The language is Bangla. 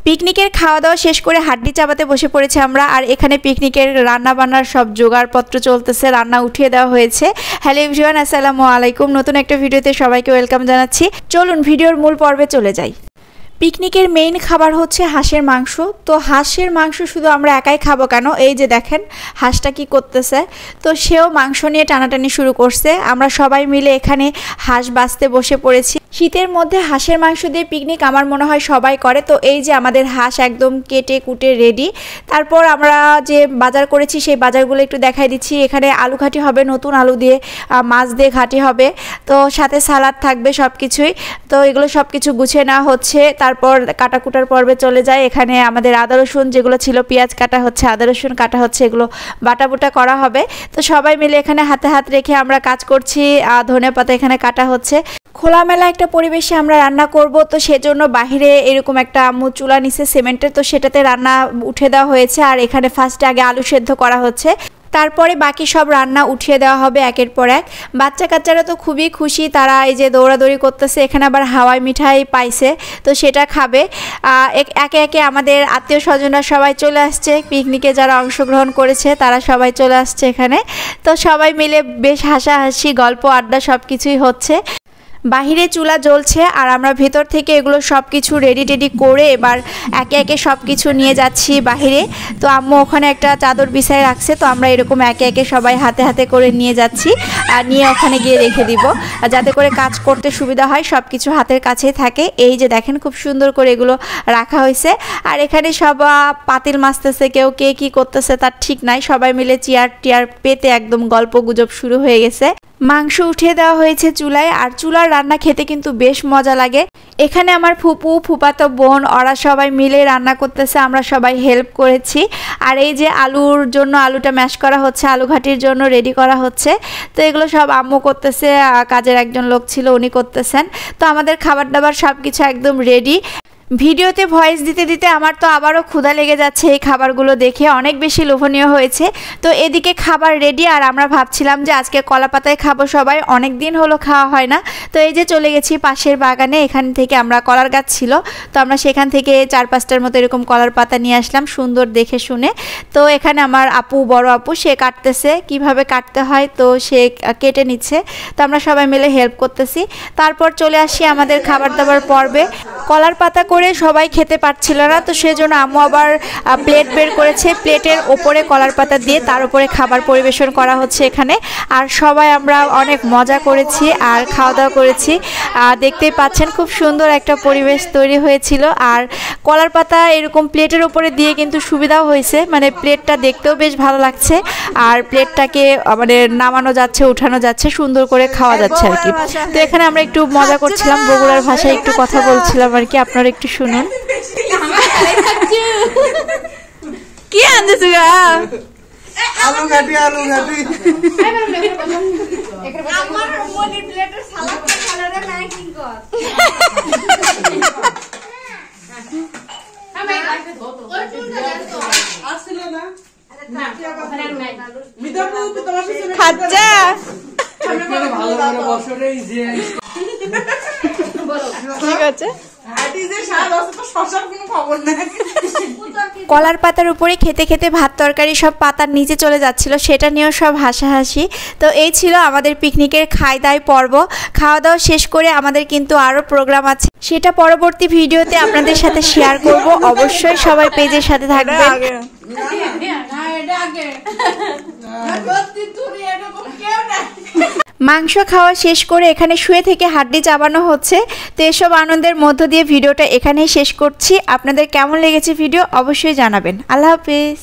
পিকনিকের খাওয়া দাওয়া শেষ করে হাড্ডি চাবাতে বসে পড়েছি আমরা। আর এখানে পিকনিকের রান্না বান্নার সব জোগাড়পত্র চলতেছে, রান্না উঠিয়ে দেওয়া হয়েছে। হ্যালো এভরিওয়ান, আসসালামু আলাইকুম। নতুন একটা ভিডিওতে সবাইকে ওয়েলকাম জানাচ্ছি। চলুন ভিডিওর মূল পর্বে চলে যাই। পিকনিকের মেইন খাবার হচ্ছে হাঁসের মাংস। তো হাঁসের মাংস শুধু আমরা একাই খাবো কেন, এই যে দেখেন হাঁসটা কি করতেছে। তো সেও মাংস নিয়ে টানাটানি শুরু করছে। আমরা সবাই মিলে এখানে হাঁস বাছতে বসে পড়েছি। শীতের মধ্যে হাঁসের মাংস দিয়ে পিকনিক আমার মনে হয় সবাই করে। তো এই যে আমাদের হাঁস একদম কেটে কুটে রেডি। তারপর আমরা যে বাজার করেছি সেই বাজারগুলো একটু দেখাই দিচ্ছি। এখানে আলু ঘাটি হবে, নতুন আলু দিয়ে, মাছ দিয়ে ঘাটি হবে, তো সাথে সালাদ থাকবে, সব কিছুই। তো এগুলো সব কিছু গুছিয়ে নেওয়া হচ্ছে। তারপর কাটাকুটার পর্বে চলে যায়। এখানে আমাদের আদা রসুন যেগুলো ছিল, পেঁয়াজ কাটা হচ্ছে, আদা রসুন কাটা হচ্ছে, এগুলো বাটাবুটা করা হবে। তো সবাই মিলে এখানে হাতে হাত রেখে আমরা কাজ করছি। ধনেপাতা এখানে কাটা হচ্ছে। খোলামেলা একটা পরিবেশে আমরা রান্না করব, তো সেজন্য বাহিরে এরকম একটা আম্মু চুলা নিচে সিমেন্টের, তো সেটাতে রান্না উঠে দেওয়া হয়েছে। আর এখানে ফার্স্টে আগে আলু সেদ্ধ করা হচ্ছে, তারপরে বাকি সব রান্না উঠিয়ে দেওয়া হবে একের পর এক। বাচ্চা কাচ্চারা তো খুবই খুশি, তারা এই যে দৌড়াদৌড়ি করতেছে। এখানে আবার হাওয়াই মিঠাই পাইছে, তো সেটা খাবে। একে একে আমাদের আত্মীয় স্বজনরা সবাই চলে আসছে। পিকনিকে যারা অংশগ্রহণ করেছে তারা সবাই চলে আসছে এখানে। তো সবাই মিলে বেশ হাসাহাসি, গল্প, আড্ডা সব কিছুই হচ্ছে। বাহিরে চুলা জ্বলছে আর আমরা ভেতর থেকে এগুলো সব কিছু রেডি করে এবার একে একে সব কিছু নিয়ে যাচ্ছি বাহিরে। তো আম্মু ওখানে একটা চাদর বিছায় রাখছে, তো আমরা এরকম একে একে সবাই হাতে হাতে করে নিয়ে যাচ্ছি। আর নিয়ে ওখানে গিয়ে রেখে দিব, যাতে করে কাজ করতে সুবিধা হয়, সব কিছু হাতের কাছেই থাকে। এই যে দেখেন খুব সুন্দর করে এগুলো রাখা হয়েছে। আর এখানে সব পাতিল মাছতেছে, কেউ কে কী করতেছে তার ঠিক নাই। সবাই মিলে চেয়ার টিয়ার পেতে একদম গল্প গুজব শুরু হয়ে গেছে। মাংস উঠিয়ে দেওয়া হয়েছে চুলায়। আর চুলার রান্না খেতে কিন্তু বেশ মজা লাগে। এখানে আমার ফুপু, ফুপাতো বোন, ওরা সবাই মিলে রান্না করতেছে, আমরা সবাই হেল্প করেছি। আর এই যে আলুর জন্য আলুটা ম্যাশ করা হচ্ছে, আলু ঘাটির জন্য রেডি করা হচ্ছে। তো এগুলো সব আম্মু করতেছে, কাজের একজন লোক ছিল উনি করতেছেন। তো আমাদের খাবার দাবার সব কিছু একদম রেডি। ভিডিওতে ভয়েস দিতে দিতে আমার তো আবারও ক্ষুধা লেগে যাচ্ছে এই খাবারগুলো দেখে, অনেক বেশি লোভনীয় হয়েছে। তো এদিকে খাবার রেডি, আর আমরা ভাবছিলাম যে আজকে কলা পাতায় খাবো সবাই, অনেক দিন হলো খাওয়া হয় না। তো এই যে চলে গেছি পাশের বাগানে, এখান থেকে আমরা কলার গাছ ছিল, তো আমরা সেখান থেকে 4-5টার মতো এরকম কলার পাতা নিয়ে আসলাম সুন্দর দেখে শুনে। তো এখানে আমার আপু, বড় আপু, সে কাটতেছে, কিভাবে কাটতে হয় তো সে কেটে নিচ্ছে। তো আমরা সবাই মিলে হেল্প করতেছি। তারপর চলে আসি আমাদের খাবার দাবার পর্বে। কলার পাতা করে সবাই খেতে পারছিল না, তো সেজন্য আম্মু আবার প্লেট বের করেছে। প্লেটের ওপরে কলার পাতা দিয়ে তার উপরে খাবার পরিবেশন করা হচ্ছে এখানে। আর সবাই আমরা অনেক মজা করেছি আর খাওয়া দাওয়া করেছি। দেখতেই পাচ্ছেন খুব সুন্দর একটা পরিবেশ তৈরি হয়েছিল। আর কলার পাতা এরকম প্লেটের ওপরে দিয়ে কিন্তু সুবিধাও হয়েছে, মানে প্লেটটা দেখতেও বেশ ভালো লাগছে। আর প্লেটটাকে মানে নামানো যাচ্ছে, উঠানো যাচ্ছে, সুন্দর করে খাওয়া যাচ্ছে আর কি। তো এখানে আমরা একটু মজা করছিলাম, বগুড়ার ভাষায় একটু কথা বলছিলাম আর কি, আপনারা একটু শুনুন। কি আনছিস গা? আলু ঘাটি, আলু ঘাটি। আমার মনি প্লেটের সালাদটা কালারে ম্যাকিং কর। আমি লাগতে ধোতো। ওই চুলটা দেখো। আসছিল না? না, ওখানে নাই। মিতাপু তোমার সাথে খাচ্চা। ভালো ভালো বছরেই যে ঠিক আছে। কলার পাতার উপরে খেতে খেতে ভাত তরকারি সব পাতার নিচে চলে যাচ্ছিল, সেটা নিয়েও সব হাসাহাসি। তো এই ছিল আমাদের পিকনিকের খাই দাই পর্ব। খাওয়া দাওয়া শেষ করে আমাদের কিন্তু আরও প্রোগ্রাম আছে, সেটা পরবর্তী ভিডিওতে আপনাদের সাথে শেয়ার করব। অবশ্যই সবাই পেজের সাথে থাকবেন। মাংস খাওয়া শেষ করে এখানে শুয়ে থেকে হাড্ডি চাবানো হচ্ছে। তো এসব আনন্দের মধ্য দিয়ে ভিডিওটা এখানেই শেষ করছি। আপনাদের কেমন লেগেছে ভিডিও অবশ্যই জানাবেন। আল্লাহ হাফেজ।